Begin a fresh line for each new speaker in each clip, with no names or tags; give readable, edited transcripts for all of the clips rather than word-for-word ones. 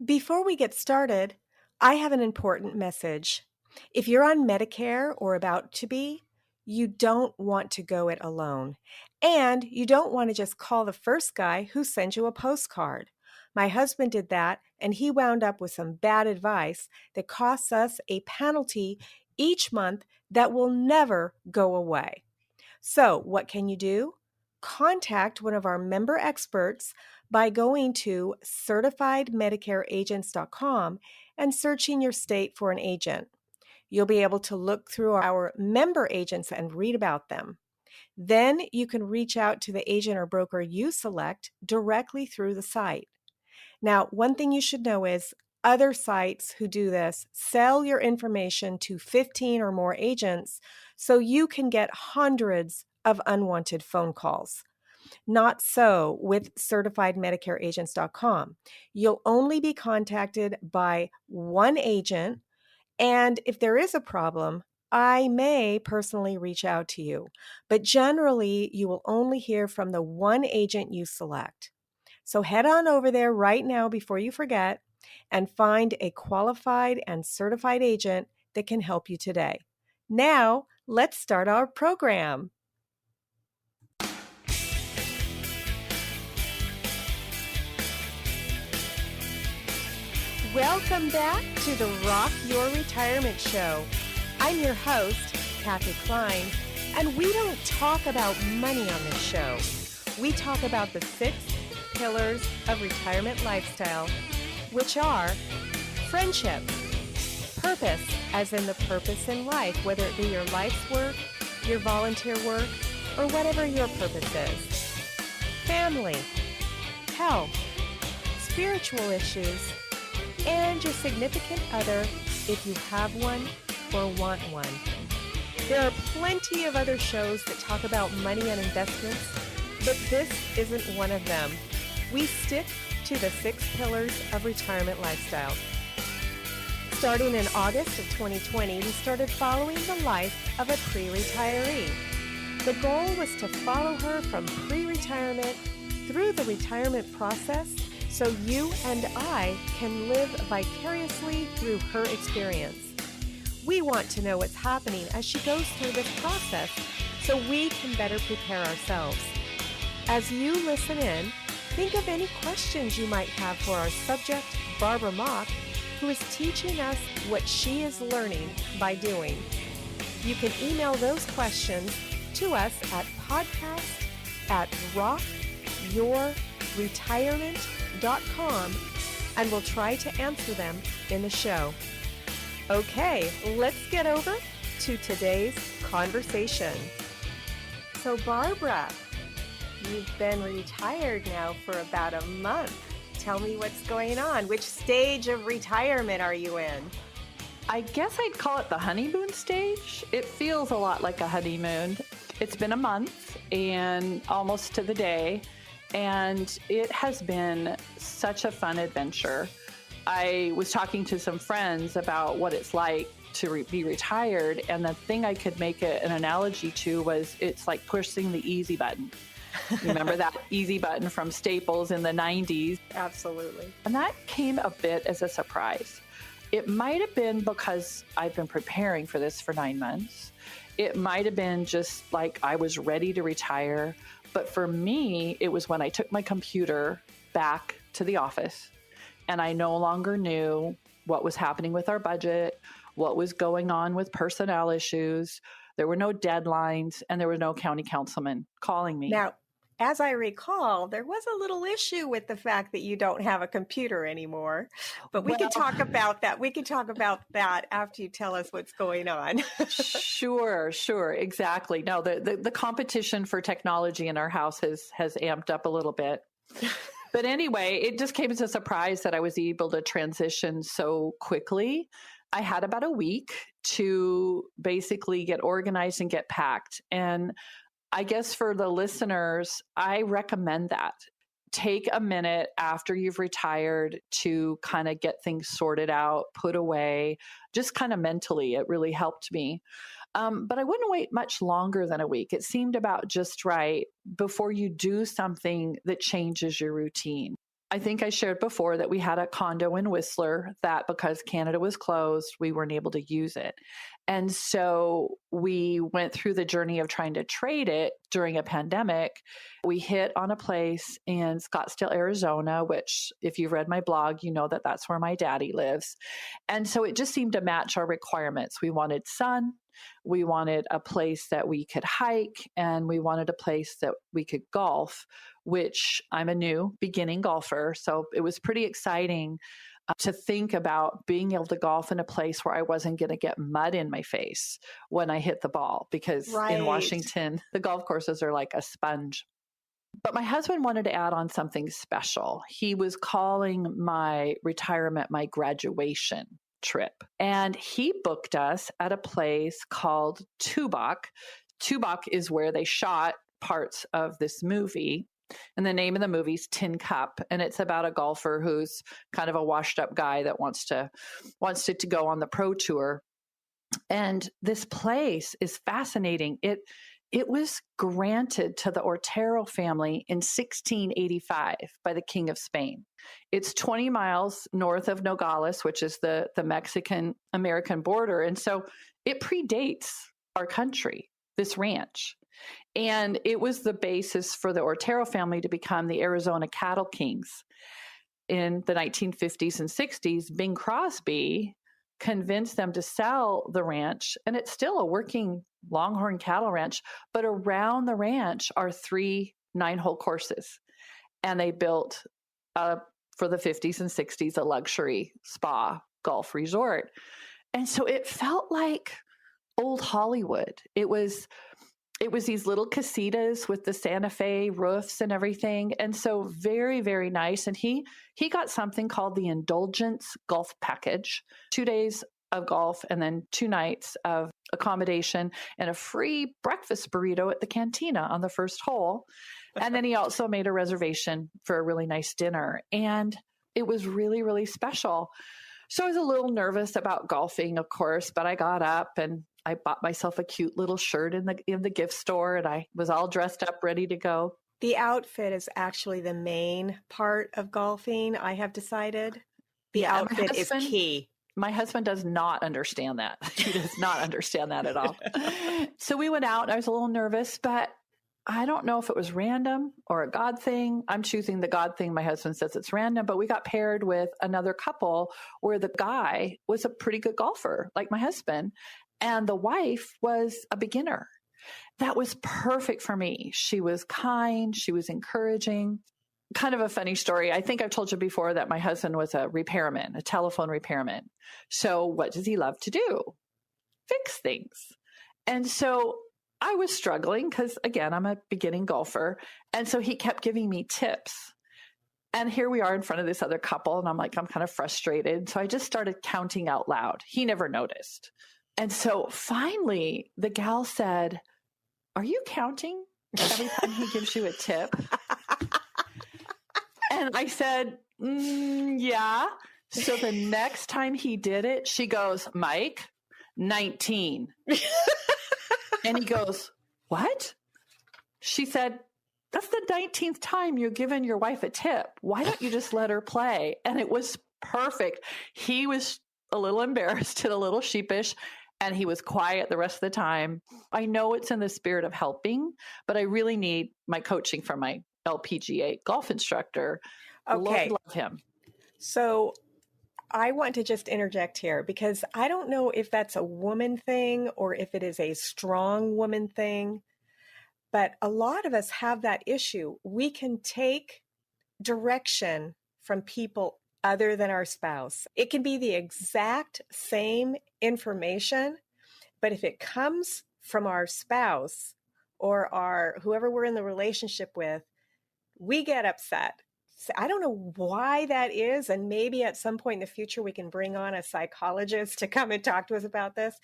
Before we get started, I have an important message. If you're on Medicare or about to be, you don't want to go it alone. And you don't want to just call the first guy who sends you a postcard. My husband did that, and he wound up with some bad advice that costs us a penalty each month that will never go away. So, what can you do? Contact one of our member experts by going to certifiedmedicareagents.com and searching your state for an agent. You'll be able to look through our member agents and read about them. Then you can reach out to the agent or broker you select directly through the site. Now, one thing you should know is other sites who do this sell your information to 15 or more agents so you can get hundreds of unwanted phone calls. Not so with certifiedmedicareagents.com. You'll only be contacted by one agent, and if there is a problem, I may personally reach out to you. But generally, you will only hear from the one agent you select. So head on over there right now before you forget and find a qualified and certified agent that can help you today. Now, let's start our program. Welcome back to the Rock Your Retirement Show. I'm your host, Kathy Klein, and we don't talk about money on this show. We talk about the 6 pillars of retirement lifestyle, which are friendship, purpose, as in the purpose in life, whether it be your life's work, your volunteer work, or whatever your purpose is, family, health, spiritual issues, and your significant other if you have one or want one. There are plenty of other shows that talk about money and investments, but this isn't one of them. We stick to the 6 pillars of retirement lifestyle. Starting in August of 2020, we started following the life of a pre-retiree. The goal was to follow her from pre-retirement through the retirement process so you and I can live vicariously through her experience. We want to know what's happening as she goes through this process so we can better prepare ourselves. As you listen in, think of any questions you might have for our subject, Barbara Mock, who is teaching us what she is learning by doing. You can email those questions to us at podcast@rockyourretirement.com, and we'll try to answer them in the show. Okay, let's get over to today's conversation. So Barbara, you've been retired now for about a month. Tell me what's going on. Which stage of retirement are you in?
I guess I'd call it the honeymoon stage. It feels a lot like a honeymoon. It's been a month and almost to the day, and it has been such a fun adventure. I was talking to some friends about what it's like to be retired, and the thing I could make an analogy to was it's like pushing the easy button. Remember that easy button from Staples in the 90s?
Absolutely.
And that came a bit as a surprise. It might have been because I've been preparing for this for 9 months. It might have been just like I was ready to retire. But for me, it was when I took my computer back to the office and I no longer knew what was happening with our budget, what was going on with personnel issues. There were no deadlines, and there were no county councilmen calling me.
Now, as I recall, there was a little issue with the fact that you don't have a computer anymore, but we can talk about that. We can talk about that after you tell us what's going on.
Sure, exactly. No, the competition for technology in our house has amped up a little bit. But anyway, it just came as a surprise that I was able to transition so quickly. I had about a week to basically get organized and get packed. And I guess for the listeners, I recommend that. Take a minute after you've retired to kind of get things sorted out, put away, just kind of mentally. It really helped me. But I wouldn't wait much longer than a week. It seemed about just right before you do something that changes your routine. I think I shared before that we had a condo in Whistler that because Canada was closed, we weren't able to use it. And so we went through the journey of trying to trade it during a pandemic. We hit on a place in Scottsdale, Arizona, which if you've read my blog, you know that that's where my daddy lives. And so it just seemed to match our requirements. We wanted sun. We wanted a place that we could hike, and we wanted a place that we could golf, which I'm a new beginning golfer. So it was pretty exciting to think about being able to golf in a place where I wasn't going to get mud in my face when I hit the ball, because in Washington, the golf courses are like a sponge. But my husband wanted to add on something special. He was calling my retirement my graduation trip. And he booked us at a place called Tubac. Tubac is where they shot parts of this movie. And the name of the movie is Tin Cup. And it's about a golfer who's kind of a washed up guy that wants to go on the pro tour. And this place is fascinating. It was granted to the Otero family in 1685 by the King of Spain. It's 20 miles north of Nogales, which is the Mexican-American border. And so it predates our country, this ranch. And it was the basis for the Otero family to become the Arizona cattle kings. In the 1950s and 60s, Bing Crosby convinced them to sell the ranch, and it's still a working longhorn cattle ranch, but around the ranch are 3 9-hole courses. And they built, for the 50s and 60s, a luxury spa golf resort. And so it felt like old Hollywood. It was these little casitas with the Santa Fe roofs and everything. And so very, very nice. And he got something called the Indulgence Golf Package, 2 days of golf and then 2 nights of accommodation and a free breakfast burrito at the cantina on the first hole. And then he also made a reservation for a really nice dinner. And it was really, really special. So I was a little nervous about golfing, of course, but I got up and I bought myself a cute little shirt in the gift store, and I was all dressed up, ready to go.
The outfit is actually the main part of golfing, I have decided. The outfit is key.
My husband does not understand that. He does not understand that at all. So we went out, and I was a little nervous, but I don't know if it was random or a God thing. I'm choosing the God thing. My husband says it's random, but we got paired with another couple where the guy was a pretty good golfer, like my husband, and the wife was a beginner. That was perfect for me. She was kind. She was encouraging. Kind of a funny story. I think I've told you before that my husband was a repairman, a telephone repairman. So what does he love to do? Fix things. And so I was struggling because, again, I'm a beginning golfer. And so he kept giving me tips. And here we are in front of this other couple. And I'm kind of frustrated. So I just started counting out loud. He never noticed. And so finally, the gal said, "Are you counting every time he gives you a tip?" And I said, yeah. So the next time he did it, she goes, "Mike, 19. And he goes, "What?" She said, "That's the 19th time you're giving your wife a tip. Why don't you just let her play?" And it was perfect. He was a little embarrassed and a little sheepish, and he was quiet the rest of the time. I know it's in the spirit of helping, but I really need my coaching from my LPGA golf instructor.
Okay.
Lord love him.
So I want to just interject here because I don't know if that's a woman thing or if it is a strong woman thing, but a lot of us have that issue. We can take direction from people other than our spouse. It can be the exact same information, but if it comes from our spouse or whoever we're in the relationship with, we get upset. So I don't know why that is, and maybe at some point in the future we can bring on a psychologist to come and talk to us about this.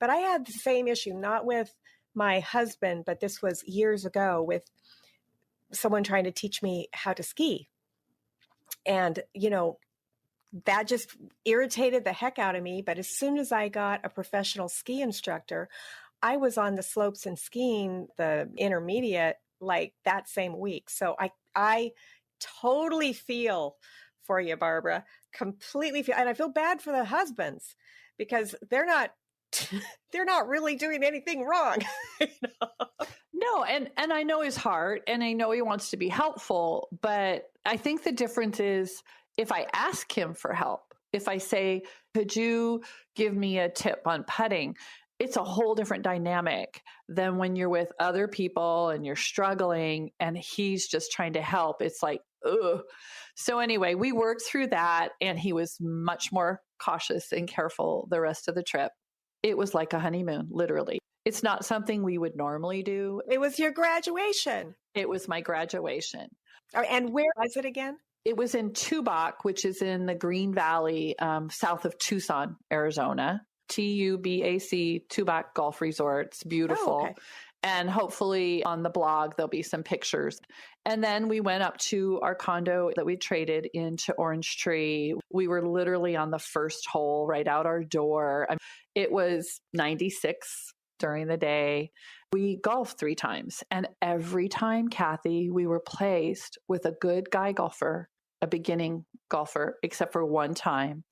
But I had the same issue, not with my husband, but this was years ago with someone trying to teach me how to ski. And, that just irritated the heck out of me. But as soon as I got a professional ski instructor, I was on the slopes and skiing the intermediate like that same week. So I totally feel for you, Barbara. Completely feel. And I feel bad for the husbands because they're not they're not really doing anything wrong. You know?
No, and I know his heart and I know he wants to be helpful, but I think the difference is if I ask him for help, if I say, could you give me a tip on putting? It's a whole different dynamic than when you're with other people and you're struggling and he's just trying to help. It's like, ugh. So anyway, we worked through that and he was much more cautious and careful the rest of the trip. It was like a honeymoon, literally. It's not something we would normally do.
It was your graduation.
It was my graduation.
Oh, and where was it again?
It was in Tubac, which is in the Green Valley, south of Tucson, Arizona. Tubac, Tubac Golf Resort. It's beautiful.
Oh, okay.
And hopefully on the blog, there'll be some pictures. And then we went up to our condo that we traded into Orange Tree. We were literally on the first hole right out our door. It was 96 during the day. We golfed 3 times. And every time, Kathy, we were placed with a good guy golfer, a beginning golfer, except for one time.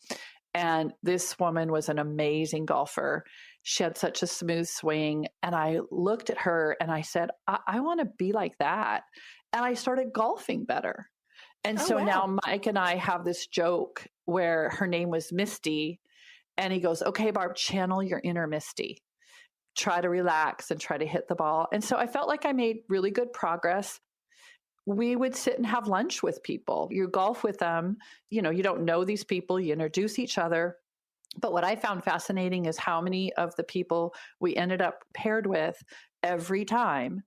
And this woman was an amazing golfer. She had such a smooth swing. And I looked at her and I said, I want to be like that. And I started golfing better. And so now Mike and I have this joke where her name was Misty. And he goes, okay, Barb, channel your inner Misty. Try to relax and try to hit the ball. And so I felt like I made really good progress. We would sit and have lunch with people. You golf with them. You know, you don't know these people. You introduce each other. But what I found fascinating is how many of the people we ended up paired with every time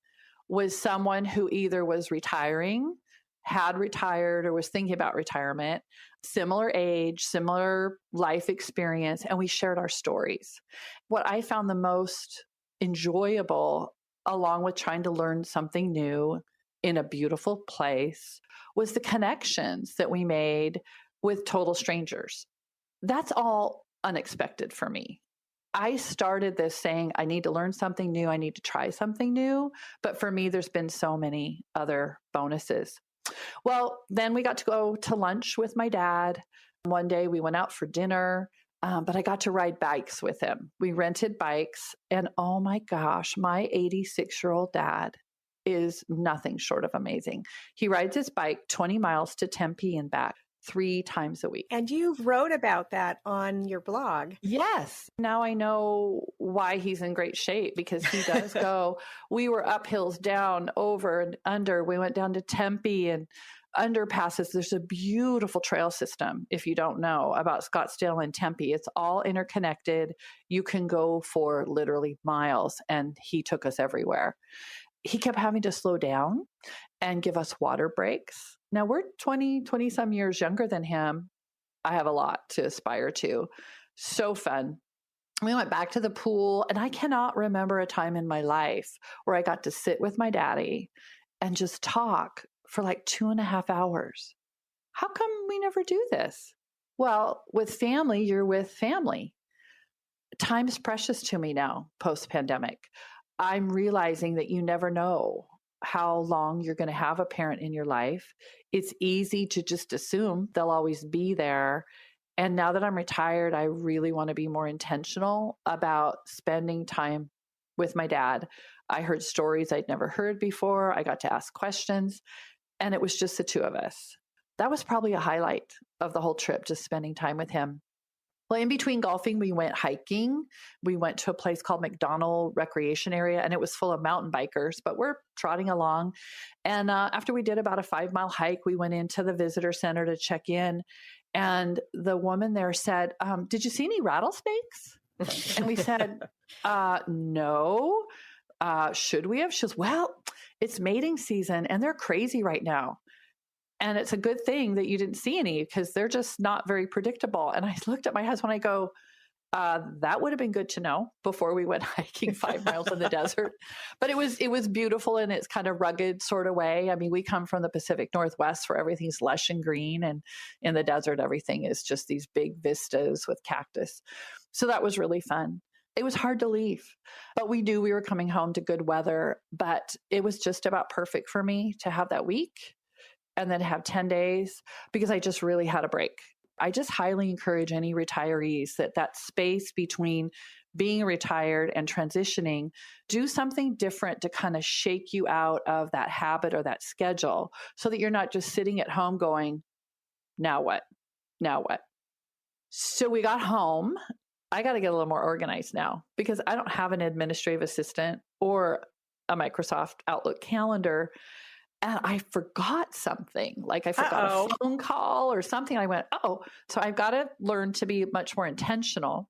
was someone who either was retiring, had retired, or was thinking about retirement, similar age, similar life experience, and we shared our stories. What I found the most enjoyable, along with trying to learn something new in a beautiful place, was the connections that we made with total strangers. That's all unexpected for me. I started this saying, I need to learn something new. I need to try something new. But for me, there's been so many other bonuses. Well, then we got to go to lunch with my dad. One day we went out for dinner, but I got to ride bikes with him. We rented bikes. And oh my gosh, my 86-year-old dad is nothing short of amazing. He rides his bike 20 miles to Tempe and back 3 times a week.
And you wrote about that on your blog.
Yes. Now I know why he's in great shape, because he does go. We were up hills, down, over and under. We went down to Tempe and underpasses. There's a beautiful trail system, if you don't know about Scottsdale and Tempe. It's all interconnected. You can go for literally miles, and he took us everywhere. He kept having to slow down and give us water breaks. Now we're 20 some years younger than him. I have a lot to aspire to. So fun. We went back to the pool, and I cannot remember a time in my life where I got to sit with my daddy and just talk for like 2.5 hours. How come we never do this? Well, with family, you're with family. Time's precious to me now, post-pandemic. I'm realizing that you never know how long you're going to have a parent in your life. It's easy to just assume they'll always be there. And now that I'm retired, I really want to be more intentional about spending time with my dad. I heard stories I'd never heard before. I got to ask questions, and it was just the 2 of us. That was probably a highlight of the whole trip, just spending time with him. Well, in between golfing, we went hiking. We went to a place called McDonald Recreation Area, and it was full of mountain bikers, but we're trotting along. And after we did about a 5-mile hike, we went into the visitor center to check in. And the woman there said, did you see any rattlesnakes? And we said, no. Should we have? She goes, well, it's mating season and they're crazy right now. And it's a good thing that you didn't see any, because they're just not very predictable. And I looked at my husband, I go, that would have been good to know before we went hiking 5 miles in the desert. But it was beautiful in its kind of rugged sort of way. I mean, we come from the Pacific Northwest where everything's lush and green, and in the desert, everything is just these big vistas with cactus. So that was really fun. It was hard to leave, but we knew we were coming home to good weather, but it was just about perfect for me to have that week. and then have 10 days because I just really had a break. I just highly encourage any retirees that space between being retired and transitioning, do something different to kind of shake you out of that habit or that schedule so that you're not just sitting at home going, now what? Now what? So we got home. I got to get a little more organized now because I don't have an administrative assistant or a Microsoft Outlook calendar. And I forgot something, like I forgot a phone call or something. I went, so I've got to learn to be much more intentional.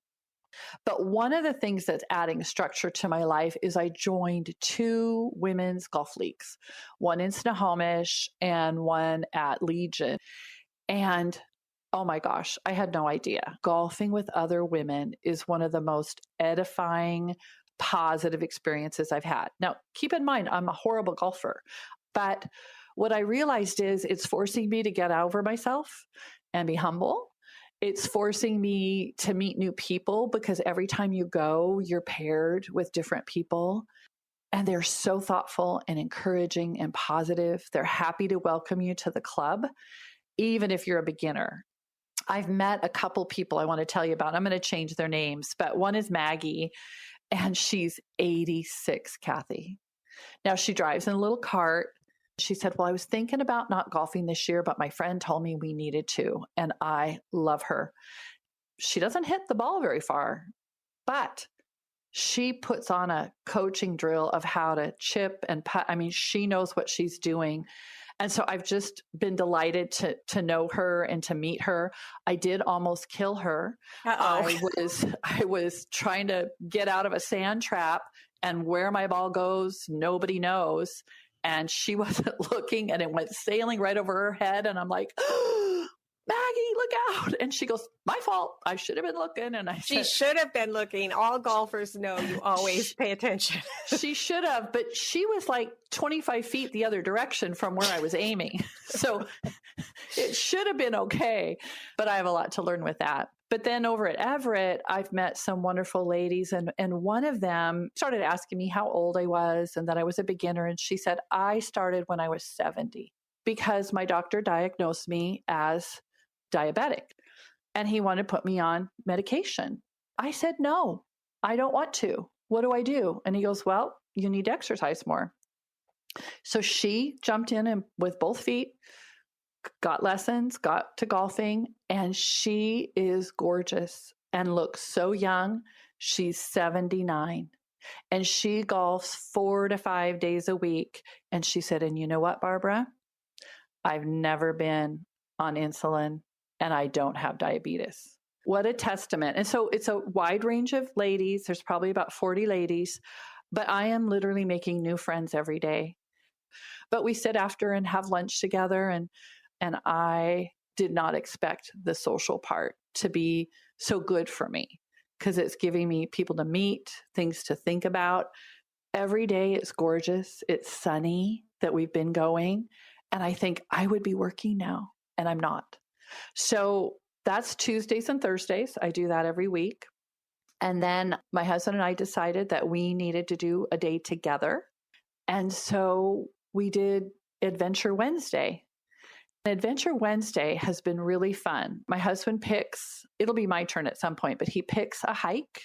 But one of the things that's adding structure to my life is I joined 2 women's golf leagues, one in Snohomish and one at Legion. And oh my gosh, I had no idea. Golfing with other women is one of the most edifying, positive experiences I've had. Now, keep in mind, I'm a horrible golfer. But what I realized is it's forcing me to get over myself and be humble. It's forcing me to meet new people because every time you go, you're paired with different people. And they're so thoughtful and encouraging and positive. They're happy to welcome you to the club, even if you're a beginner. I've met a couple people I want to tell you about. I'm going to change their names, but one is Maggie, and she's 86, Kathy. Now, she drives in a little cart. She said, well, I was thinking about not golfing this year, but my friend told me we needed to, and I love her. She doesn't hit the ball very far, but she puts on a coaching drill of how to chip and putt. I mean, she knows what she's doing. And so I've just been delighted to know her and to meet her. I did almost kill her. I was trying to get out of a sand trap, and where my ball goes, nobody knows. And she wasn't looking, and it went sailing right over her head. And I'm like, Maggie, look out. And she goes, my fault. I should have been looking. And
she should have been looking. All golfers know you always pay attention.
She should have, but she was like 25 feet the other direction from where I was aiming. So it should have been okay, but I have a lot to learn with that. But then over at Everett, I've met some wonderful ladies, and one of them started asking me how old I was and that I was a beginner. And she said, I started when I was 70 because my doctor diagnosed me as diabetic and he wanted to put me on medication. I said, no, I don't want to. What do I do? And he goes, well, you need to exercise more. So she jumped in and with both feet, got lessons, got to golfing, and she is gorgeous and looks so young. She's 79 and she golfs 4 to 5 days a week. And she said, and you know what, Barbara? I've never been on insulin and I don't have diabetes. What a testament. And so it's a wide range of ladies. There's probably about 40 ladies, but I am literally making new friends every day. But we sit after and have lunch together, and I did not expect the social part to be so good for me because it's giving me people to meet, things to think about. Every day it's gorgeous. It's sunny that we've been going. And I think I would be working now, and I'm not. So that's Tuesdays and Thursdays. I do that every week. And then my husband and I decided that we needed to do a day together. And so we did Adventure Wednesday. Adventure Wednesday has been really fun. My husband it'll be my turn at some point, but he picks a hike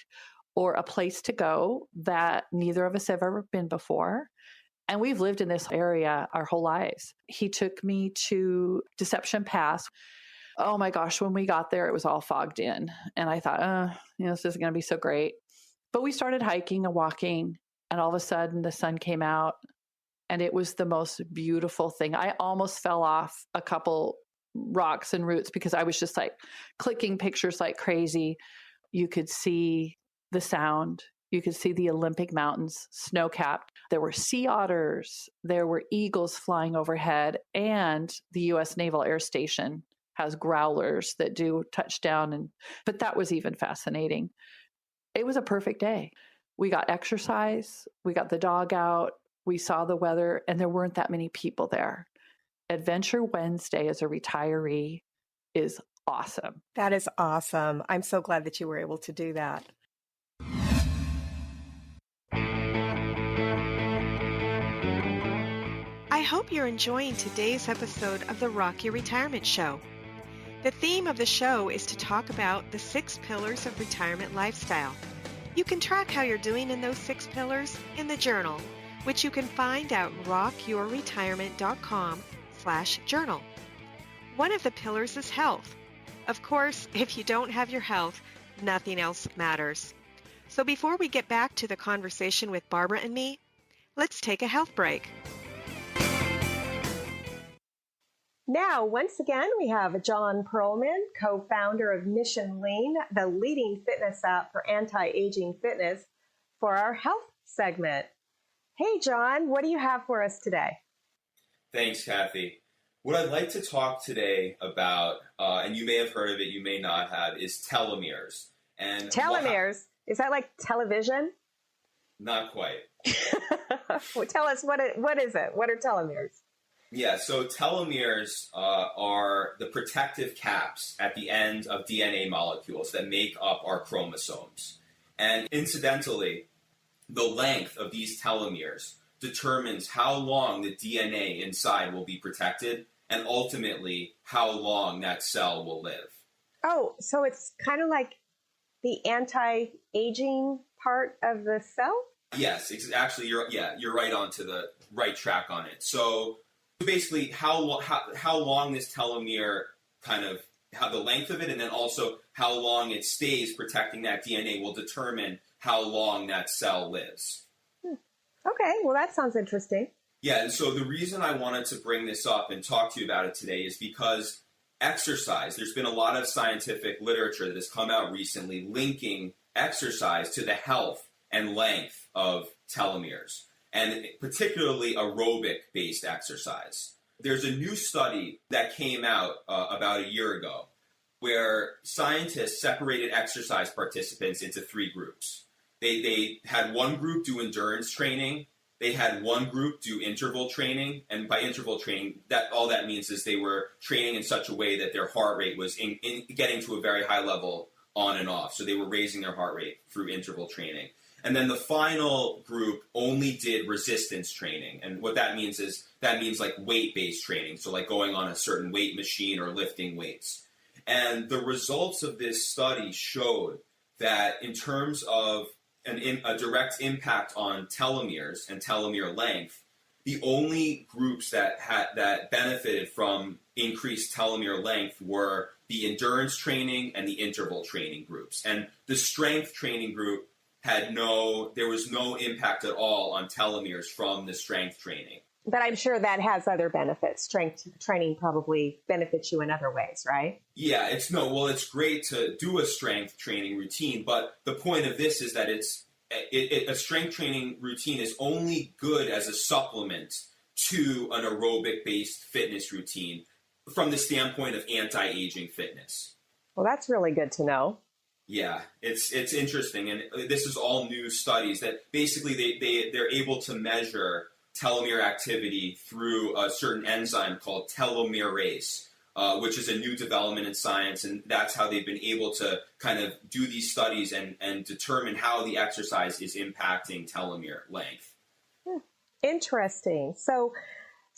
or a place to go that neither of us have ever been before. And we've lived in this area our whole lives. He took me to Deception Pass. Oh my gosh, when we got there, it was all fogged in. And I thought, this isn't going to be so great. But we started hiking and walking, and all of a sudden the sun came out, and it was the most beautiful thing. I almost fell off a couple rocks and roots because I was just like clicking pictures like crazy. You could see the sound. You could see the Olympic Mountains, snow-capped. There were sea otters. There were eagles flying overhead. And the U.S. Naval Air Station has growlers that do touchdown. But that was even fascinating. It was a perfect day. We got exercise. We got the dog out. We saw the weather, and there weren't that many people there. Adventure Wednesday as a retiree is awesome.
That is awesome. I'm so glad that you were able to do that. I hope you're enjoying today's episode of the Rock Your Retirement Show. The theme of the show is to talk about the 6 pillars of retirement lifestyle. You can track how you're doing in those 6 pillars in the journal, which you can find at rockyourretirement.com/journal. One of the pillars is health. Of course, if you don't have your health, nothing else matters. So before we get back to the conversation with Barbara and me, let's take a health break. Now, once again, we have John Perlman, co-founder of Mission Lean, the leading fitness app for anti-aging fitness, for our health segment. Hey, John, what do you have for us today?
Thanks, Kathy. What I'd like to talk today about, and you may have heard of it, you may not have, is telomeres. And
telomeres? Is that like television?
Not quite.
Well, tell us, what is it? What are telomeres?
Yeah, so telomeres are the protective caps at the end of DNA molecules that make up our chromosomes. And incidentally, the length of these telomeres determines how long the DNA inside will be protected and ultimately how long that cell will live.
Oh, so it's kind of like the anti-aging part of the cell?
Yes, actually, you're right onto the right track on it. So basically, how long this telomere how the length of it, and then also how long it stays protecting that DNA will determine how long that cell lives.
Okay, well, that sounds interesting.
Yeah, and so the reason I wanted to bring this up and talk to you about it today is because exercise, there's been a lot of scientific literature that has come out recently linking exercise to the health and length of telomeres, and particularly aerobic-based exercise. There's a new study that came out about a year ago where scientists separated exercise participants into 3 groups. They had one group do endurance training, they had one group do interval training, and by interval training, all that means is they were training in such a way that their heart rate was getting to a very high level on and off. So they were raising their heart rate through interval training. And then the final group only did resistance training. And what that means is, like weight-based training, so like going on a certain weight machine or lifting weights. And the results of this study showed that in terms of a direct impact on telomeres and telomere length, the only groups that benefited from increased telomere length were the endurance training and the interval training groups. And the strength training group there was no impact at all on telomeres from the strength training.
But I'm sure that has other benefits. Strength training probably benefits you in other ways, right?
Yeah, it's great to do a strength training routine, but the point of this is that a strength training routine is only good as a supplement to an aerobic-based fitness routine from the standpoint of anti-aging fitness.
Well, that's really good to know.
Yeah, it's interesting, and this is all new studies that basically they're able to measure telomere activity through a certain enzyme called telomerase, which is a new development in science, and that's how they've been able to kind of do these studies and determine how the exercise is impacting telomere length.
Interesting. So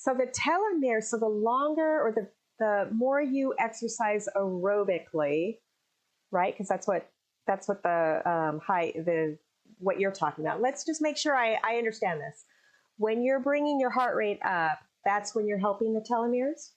the telomere, so the longer or the more you exercise aerobically, right? Because that's what what you're talking about. Let's just make sure I understand this. When you're bringing your heart rate up, that's when you're helping the telomeres?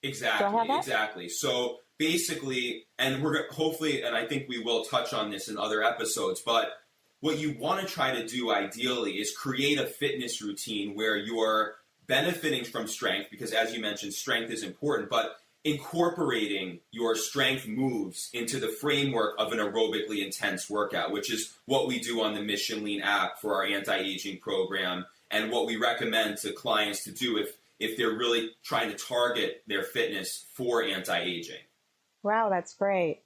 Exactly. So basically, and we're hopefully, and I think we will touch on this in other episodes, but what you want to try to do ideally is create a fitness routine where you're benefiting from strength, because as you mentioned, strength is important, but incorporating your strength moves into the framework of an aerobically intense workout, which is what we do on the Mission Lean app for our anti-aging program, and what we recommend to clients to do if they're really trying to target their fitness for anti-aging.
Wow, that's great.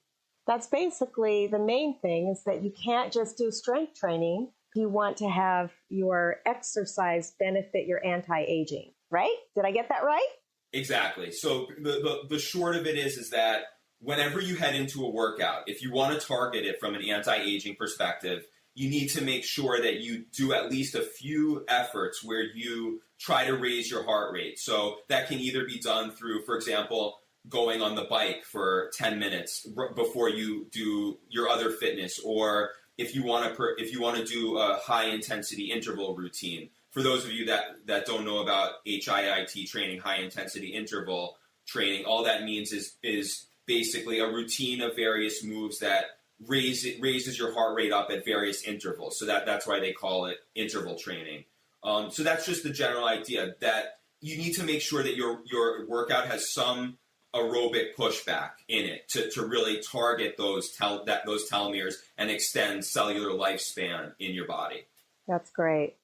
That's basically the main thing, is that you can't just do strength training. You want to have your exercise benefit your anti-aging, right? Did I get that right?
Exactly. So the short of it is that whenever you head into a workout, if you want to target it from an anti-aging perspective, you need to make sure that you do at least a few efforts where you try to raise your heart rate. So that can either be done through, for example, going on the bike for 10 minutes before you do your other fitness, or if you want to do a high intensity interval routine. For those of you that don't know about HIIT training, high intensity interval training, all that means is basically a routine of various moves that raises your heart rate up at various intervals. So that's why they call it interval training. So that's just the general idea, that you need to make sure that your workout has some aerobic pushback in it to really target those telomeres and extend cellular lifespan in your body.
That's great.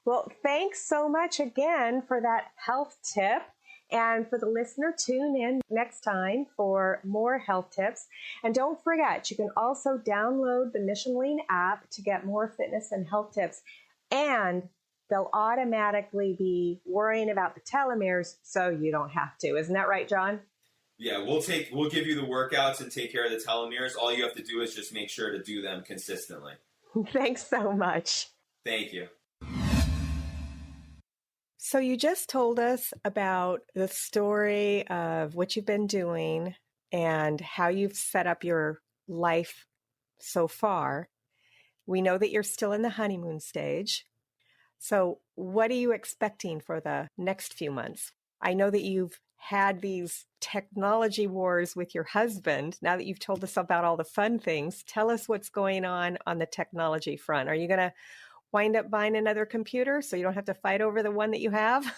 Well, thanks so much again for that health tip. And for the listener, tune in next time for more health tips. And don't forget, you can also download the Mission Lean app to get more fitness and health tips. And they'll automatically be worrying about the telomeres, so you don't have to. Isn't that right, John?
Yeah, we'll give you the workouts and take care of the telomeres. All you have to do is just make sure to do them consistently.
Thanks so much.
Thank you.
So you just told us about the story of what you've been doing and how you've set up your life so far. We know that you're still in the honeymoon stage. So what are you expecting for the next few months? I know that you've had these technology wars with your husband. Now that you've told us about all the fun things, tell us what's going on the technology front. Are you going to wind up buying another computer so you don't have to fight over the one that you have?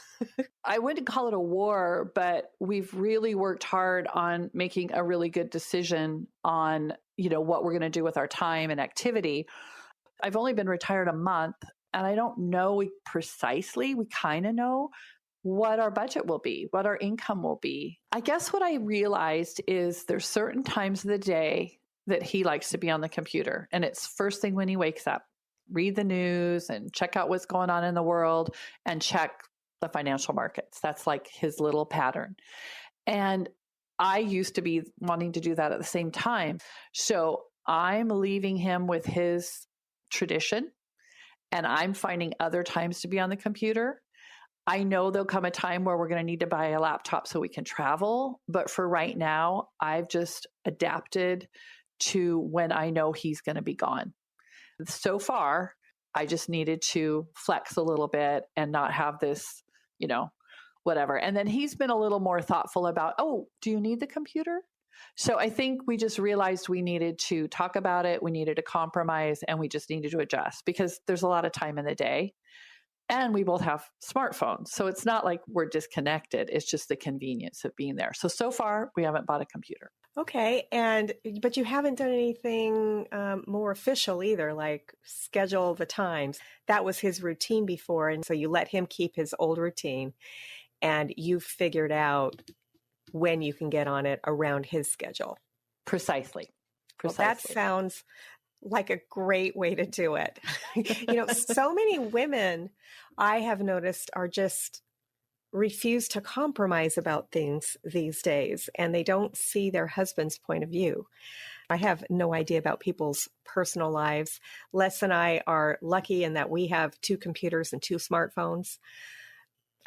I wouldn't call it a war, but we've really worked hard on making a really good decision on, what we're going to do with our time and activity. I've only been retired a month, and I don't know precisely. We kind of know what our budget will be, what our income will be. I guess what I realized is there's certain times of the day that he likes to be on the computer, and it's first thing when he wakes up. Read the news and check out what's going on in the world and check the financial markets. That's like his little pattern. And I used to be wanting to do that at the same time. So I'm leaving him with his tradition, and I'm finding other times to be on the computer. I know there'll come a time where we're going to need to buy a laptop so we can travel. But for right now, I've just adapted to when I know he's going to be gone. So far, I just needed to flex a little bit and not have this, whatever. And then he's been a little more thoughtful about, oh, do you need the computer? So I think we just realized we needed to talk about it. We needed to compromise, and we just needed to adjust because there's a lot of time in the day. And we both have smartphones. So it's not like we're disconnected. It's just the convenience of being there. So far, we haven't bought a computer.
Okay. But you haven't done anything more official either, like schedule the times. That was his routine before. And so you let him keep his old routine, and you figured out when you can get on it around his schedule.
Precisely.
Well, that sounds like a great way to do it. So many women I have noticed are just refuse to compromise about things these days, and they don't see their husband's point of view. I have no idea about people's personal lives. Les and I are lucky in that we have 2 computers and 2 smartphones.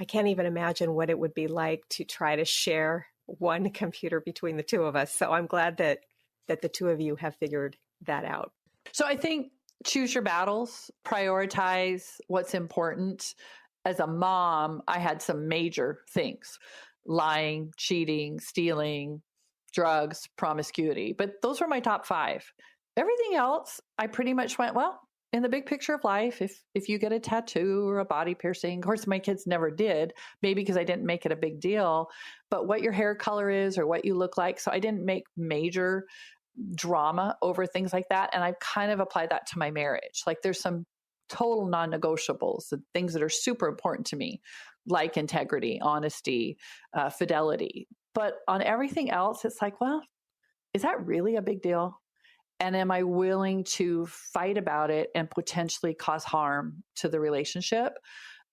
I can't even imagine what it would be like to try to share one computer between the 2 of us. So I'm glad that the 2 of you have figured that out.
So I think choose your battles, prioritize what's important. As a mom, I had some major things: lying, cheating, stealing, drugs, promiscuity. But those were my top 5. Everything else, I pretty much went, well, in the big picture of life, if you get a tattoo or a body piercing, of course, my kids never did, maybe because I didn't make it a big deal, but what your hair color is or what you look like. So I didn't make major drama over things like that. And I've kind of applied that to my marriage. Like there's some total non-negotiables, the things that are super important to me, like integrity, honesty, fidelity. But on everything else, it's like, well, is that really a big deal? And am I willing to fight about it and potentially cause harm to the relationship?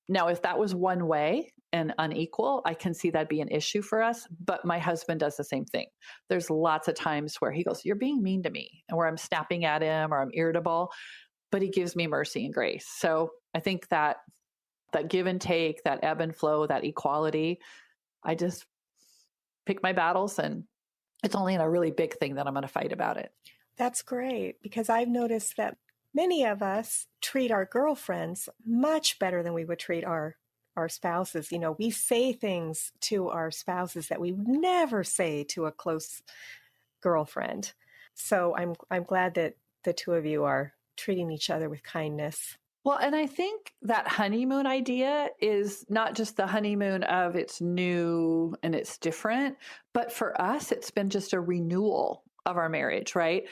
Now, if that was one way and unequal, I can see that'd be an issue for us. But my husband does the same thing. There's lots of times where he goes, "You're being mean to me," and where I'm snapping at him or I'm irritable. but he gives me mercy and grace. So I think that give and take, that ebb and flow, that equality, I just pick my battles, and it's only in a really big thing that I'm going to fight about it.
That's great, because I've noticed that many of us treat our girlfriends much better than we would treat our spouses. You know, we say things to our spouses that we would never say to a close girlfriend. So I'm glad that the two of you are treating each other with kindness.
Well, and I think that honeymoon idea is not just the honeymoon of it's new and it's different, but for us, it's been just a renewal of our marriage, right?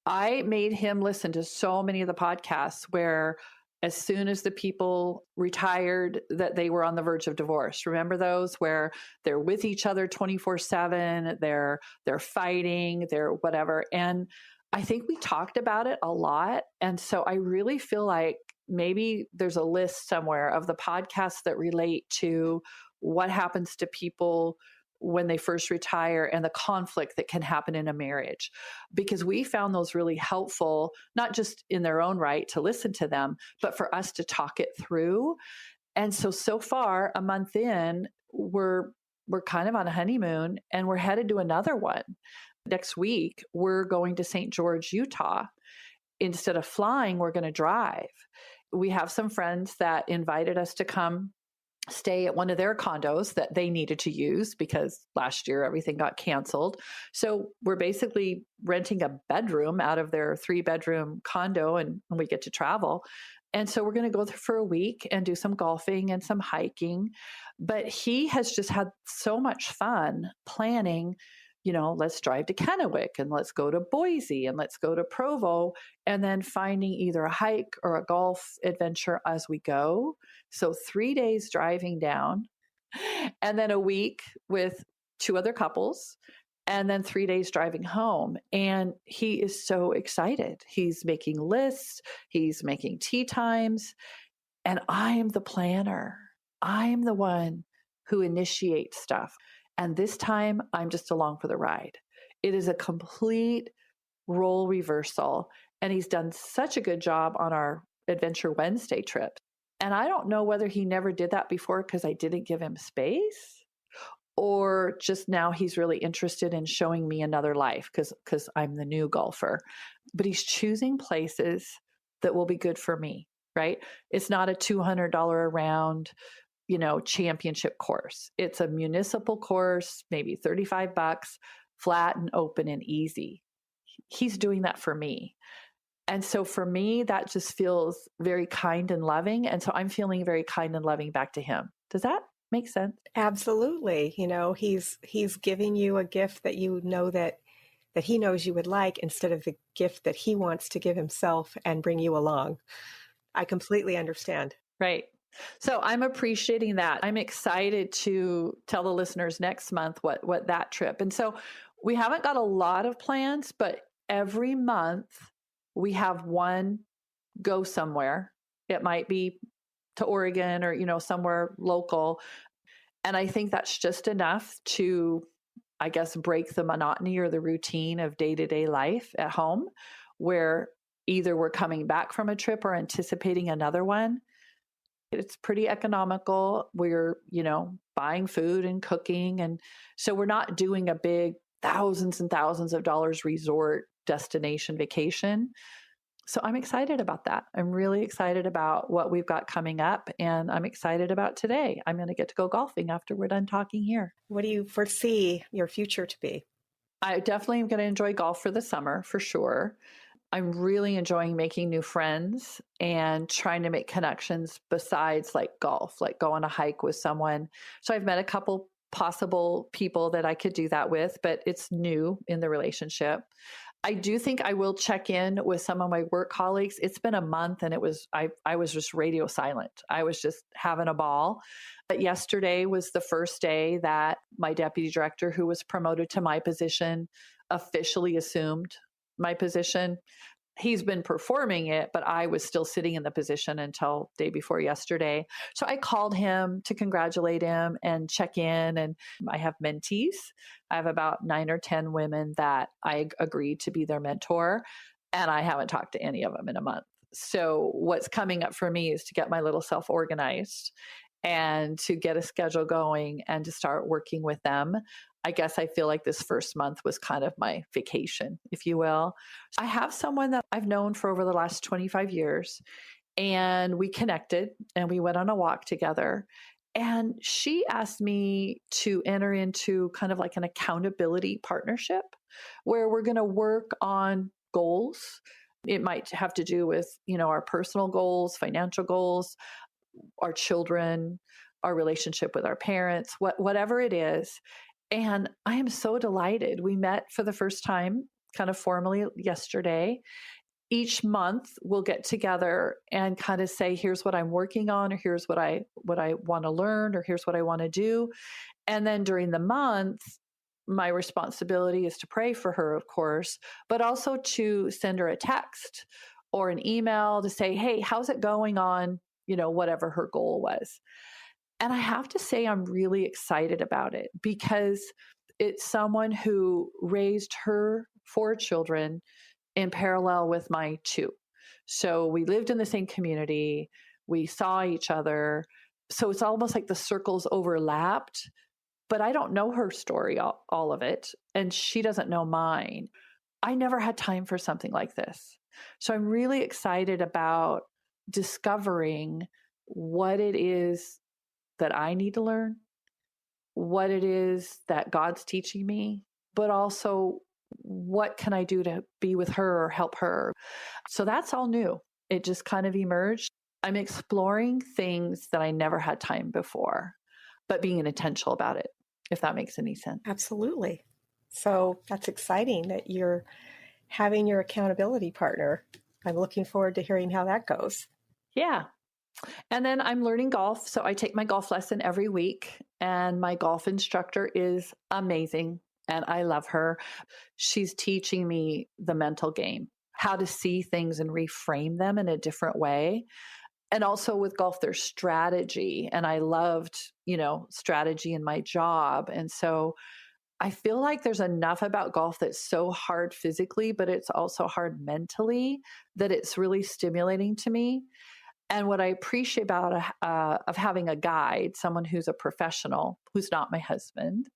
I made him listen to so many of the podcasts where as soon as the people retired, that they were on the verge of divorce. Remember those where they're with each other 24/7, they're fighting, they're whatever. And I think we talked about it a lot. And so I really feel like maybe there's a list somewhere of the podcasts that relate to what happens to people when they first retire and the conflict that can happen in a marriage, because we found those really helpful, not just in their own right to listen to them, but for us to talk it through. And so far, a month in, we're kind of on a honeymoon, and we're headed to another one. Next week, we're going to St. George, Utah. Instead of flying, we're going to drive. We have some friends that invited us to come stay at one of their condos that they needed to use because last year everything got canceled. So we're basically renting a bedroom out of their 3-bedroom condo, and we get to travel. And so we're going to go there for a week and do some golfing and some hiking. But he has just had so much fun planning, you know, let's drive to Kennewick and let's go to Boise and let's go to Provo, and then finding either a hike or a golf adventure as we go. So 3 days driving down, and then a week with 2 other couples, and then 3 days driving home. And he is so excited. He's making lists, he's making tea times, and I am the planner. I am the one who initiates stuff. And this time, I'm just along for the ride. It is a complete role reversal. And he's done such a good job on our Adventure Wednesday trip. And I don't know whether he never did that before because I didn't give him space, or just now he's really interested in showing me another life because I'm the new golfer. But he's choosing places that will be good for me, right? It's not a $200 a round, you know, championship course. It's a municipal course, maybe $35, flat and open and easy. He's doing that for me. And so for me, that just feels very kind and loving. And so I'm feeling very kind and loving back to him. Does that make sense?
Absolutely. You know, he's giving you a gift that you know that he knows you would like, instead of the gift that he wants to give himself and bring you along. I completely understand.
Right. So I'm appreciating that. I'm excited to tell the listeners next month what that trip. And so we haven't got a lot of plans, but every month we have one go somewhere. It might be to Oregon or, you know, somewhere local. And I think that's just enough to, I guess, break the monotony or the routine of day-to-day life at home, where either we're coming back from a trip or anticipating another one. It's pretty economical. We're, you know, buying food and cooking. And so we're not doing a big thousands and thousands of dollars resort destination vacation. So I'm excited about that. I'm really excited about what we've got coming up. And I'm excited about today. I'm going to get to go golfing after we're done talking here.
What do you foresee your future to be?
I definitely am going to enjoy golf for the summer, for sure. I'm really enjoying making new friends and trying to make connections besides like golf, like go on a hike with someone. So I've met a couple possible people that I could do that with, but it's new in the relationship. I do think I will check in with some of my work colleagues. It's been a month and I was just radio silent. I was just having a ball. But yesterday was the first day that my deputy director, who was promoted to my position, officially assumed my position. He's been performing it, but I was still sitting in the position until day before yesterday. So I called him to congratulate him and check in. And I have mentees. I have about 9 or 10 women that I agreed to be their mentor. And I haven't talked to any of them in a month. So what's coming up for me is to get my little self organized and to get a schedule going and to start working with them. I guess I feel like this first month was kind of my vacation, if you will. I have someone that I've known for over the last 25 years, and we connected and we went on a walk together. And she asked me to enter into kind of like an accountability partnership where we're going to work on goals. It might have to do with, our personal goals, financial goals, our children, our relationship with our parents, whatever it is. And I am so delighted. We met for the first time kind of formally yesterday. Each month we'll get together and kind of say, here's what I'm working on, or here's what I want to learn, or here's what I want to do. And then during the month, my responsibility is to pray for her, of course, but also to send her a text or an email to say, hey, how's it going on, whatever her goal was. And I have to say, I'm really excited about it because it's someone who raised her 4 children in parallel with my 2. So we lived in the same community. We saw each other. So it's almost like the circles overlapped, but I don't know her story, all of it. And she doesn't know mine. I never had time for something like this. So I'm really excited about discovering what it is that I need to learn, what it is that God's teaching me, but also what can I do to be with her or help her? So that's all new. It just kind of emerged. I'm exploring things that I never had time before, but being intentional about it, if that makes any sense.
Absolutely. So that's exciting that you're having your accountability partner. I'm looking forward to hearing how that goes.
Yeah. And then I'm learning golf. So I take my golf lesson every week, and my golf instructor is amazing. And I love her. She's teaching me the mental game, how to see things and reframe them in a different way. And also with golf, there's strategy. And I loved, strategy in my job. And so I feel like there's enough about golf that's so hard physically, but it's also hard mentally, that it's really stimulating to me. And what I appreciate about of having a guide, someone who's a professional, who's not my husband,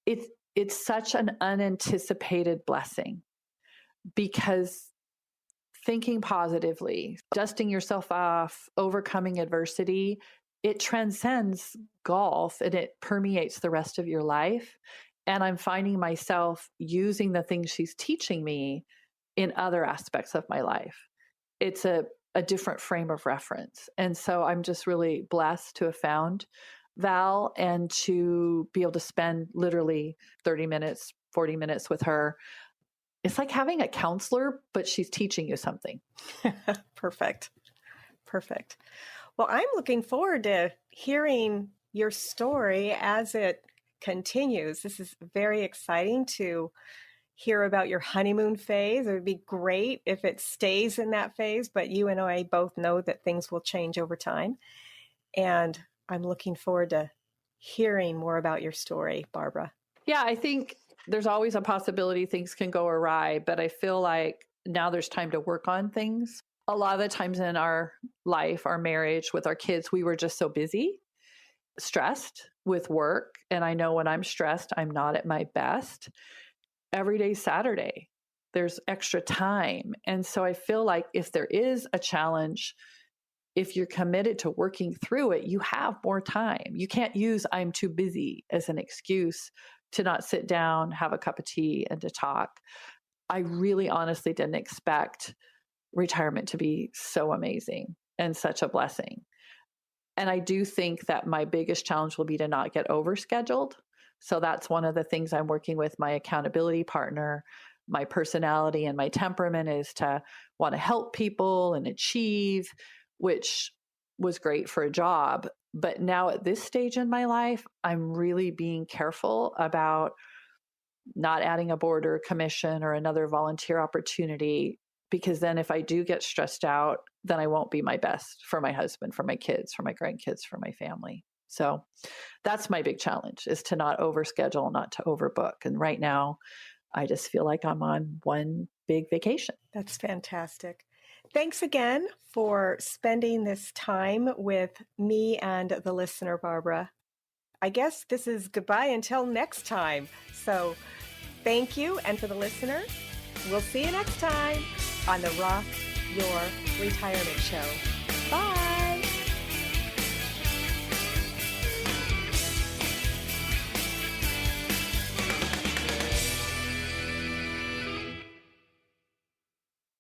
it's such an unanticipated blessing, because thinking positively, dusting yourself off, overcoming adversity, it transcends golf and it permeates the rest of your life. And I'm finding myself using the things she's teaching me in other aspects of my life. It's a different frame of reference. And so I'm just really blessed to have found Val and to be able to spend literally 30 minutes, 40 minutes with her. It's like having a counselor, but she's teaching you something.
Perfect. Well, I'm looking forward to hearing your story as it continues. This is very exciting to hear about your honeymoon phase. It would be great if it stays in that phase, but you and I both know that things will change over time. And I'm looking forward to hearing more about your story, Barbara.
Yeah, I think there's always a possibility things can go awry, but I feel like now there's time to work on things. A lot of the times in our life, our marriage, with our kids, we were just so busy, stressed with work. And I know when I'm stressed, I'm not at my best. Every day Saturday, there's extra time. And so I feel like if there is a challenge, if you're committed to working through it, you have more time. You can't use I'm too busy as an excuse to not sit down, have a cup of tea, and to talk. I really honestly didn't expect retirement to be so amazing and such a blessing. And I do think that my biggest challenge will be to not get overscheduled. So that's one of the things I'm working with my accountability partner. My personality and my temperament is to want to help people and achieve, which was great for a job. But now at this stage in my life, I'm really being careful about not adding a board or a commission or another volunteer opportunity, because then if I do get stressed out, then I won't be my best for my husband, for my kids, for my grandkids, for my family. So that's my big challenge, is to not overschedule, not to overbook. And right now, I just feel like I'm on one big vacation.
That's fantastic. Thanks again for spending this time with me and the listener, Barbara. I guess this is goodbye until next time. So thank you. And for the listener, we'll see you next time on the Rock Your Retirement Show. Bye.